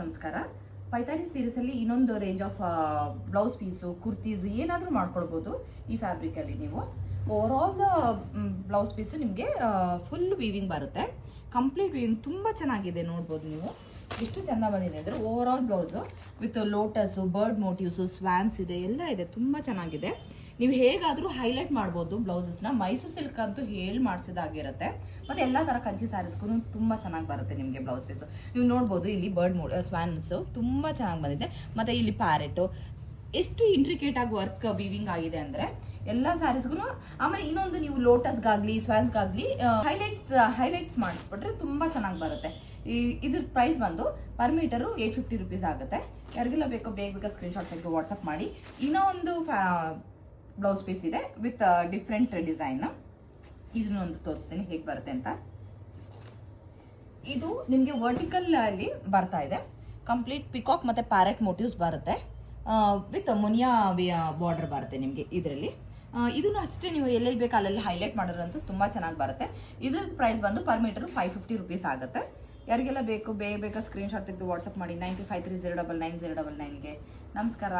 ನಮಸ್ಕಾರ. ಪೈತಾನಿ ಸೀರೀಸಲ್ಲಿ ಇನ್ನೊಂದು range of blouse piece kurtis ಏನಾದರೂ ಮಾಡ್ಕೊಳ್ಬೋದು ಈ ಫ್ಯಾಬ್ರಿಕಲ್ಲಿ. ನೀವು ಓವರ್ ಆಲ್ ಬ್ಲೌಸ್ ಪೀಸು ನಿಮಗೆ ಫುಲ್ ವೀವಿಂಗ್ ಬರುತ್ತೆ. ಕಂಪ್ಲೀಟ್ ವೀವಿಂಗ್ ತುಂಬ ಚೆನ್ನಾಗಿದೆ, ನೋಡ್ಬೋದು ನೀವು ಎಷ್ಟು ಚೆಂದ ಬಂದಿದೆ ಅಂದರೆ. Over all blouse with lotus, bird motifs, swans ಇದೆ, ಎಲ್ಲ ಇದೆ, ತುಂಬ ಚೆನ್ನಾಗಿದೆ. ನೀವು ಹೇಗಾದರೂ ಹೈಲೈಟ್ ಮಾಡ್ಬೋದು ಬ್ಲೌಸಸ್ನ. ಮೈಸೂರು ಸಿಲ್ಕ್ ಅಂತೂ ಹೇಳಿ ಮಾಡಿಸಿದಾಗಿರುತ್ತೆ. ಮತ್ತು ಎಲ್ಲ ಥರ ಕಂಚಿ ಸ್ಯಾರೀಸ್ಗೂ ತುಂಬ ಚೆನ್ನಾಗಿ ಬರುತ್ತೆ ನಿಮಗೆ ಬ್ಲೌಸ್ ಪೀಸು. ನೀವು ನೋಡ್ಬೋದು ಇಲ್ಲಿ ಬರ್ಡ್ ಸ್ವಾನ್ಸು ತುಂಬ ಚೆನ್ನಾಗಿ ಬಂದಿದೆ. ಮತ್ತು ಇಲ್ಲಿ ಪ್ಯಾರೆಟು ಎಷ್ಟು ಇಂಟ್ರಿಕೇಟ್ ಆಗಿ ವರ್ಕ್ ವೀವಿಂಗ್ ಆಗಿದೆ ಅಂದರೆ ಎಲ್ಲ ಸ್ಯಾರೀಸ್ಗೂ. ಆಮೇಲೆ ಇನ್ನೊಂದು ನೀವು ಲೋಟಸ್ಗಾಗಲಿ ಸ್ವಾನ್ಸ್ಗಾಗಲಿ ಹೈಲೈಟ್ಸ್ ಮಾಡಿಸ್ಬಿಟ್ರೆ ತುಂಬ ಚೆನ್ನಾಗಿ ಬರುತ್ತೆ. ಇದ್ರ ಪ್ರೈಸ್ ಬಂದು ಪರ್ ಮೀಟರು 850 rupees ಆಗುತ್ತೆ. ಯಾರಿಗೆಲ್ಲ ಬೇಕೋ ಬೇಗ ಸ್ಕ್ರೀನ್ಶಾಟ್ ತೆಗೆದು ವಾಟ್ಸಪ್ ಮಾಡಿ. ಇನ್ನೂ ಒಂದು ಬ್ಲೌಸ್ ಪೀಸ್ ಇದೆ ವಿತ್ ಡಿಫ್ರೆಂಟ್ ಡಿಸೈನ್. ಇದನ್ನೊಂದು ತೋರಿಸ್ತೀನಿ ಹೇಗೆ ಬರುತ್ತೆ ಅಂತ. ಇದು ನಿಮಗೆ ವರ್ಟಿಕಲ್ ಅಲ್ಲಿ ಬರ್ತಾ ಇದೆ. ಕಂಪ್ಲೀಟ್ ಪಿಕಾಕ್ ಮತ್ತು ಪ್ಯಾರೆಟ್ ಮೋಟಿವ್ಸ್ ಬರುತ್ತೆ ವಿತ್ ಮುನಿಯಾ ಬಾರ್ಡರ್ ಬರುತ್ತೆ ನಿಮಗೆ ಇದರಲ್ಲಿ. ಇದನ್ನು ಅಷ್ಟೇ ನೀವು ಎಲ್ಲೆಲ್ಲಿ ಬೇಕು ಅಲ್ಲೆಲ್ಲಿ ಹೈಲೈಟ್ ಮಾಡೋರಂತೂ ತುಂಬ ಚೆನ್ನಾಗಿ ಬರುತ್ತೆ. ಇದ್ರ ಪ್ರೈಸ್ ಬಂದು ಪರ್ ಮೀಟರು 550 rupees ಆಗುತ್ತೆ. ಯಾರಿಗೆಲ್ಲ ಬೇಕು ಬೇಗ ಸ್ಕ್ರೀನ್ಶಾಟ್ ತೆಗೆದು ವಾಟ್ಸಪ್ ಮಾಡಿ 9530999099ಗೆ. ನಮಸ್ಕಾರ.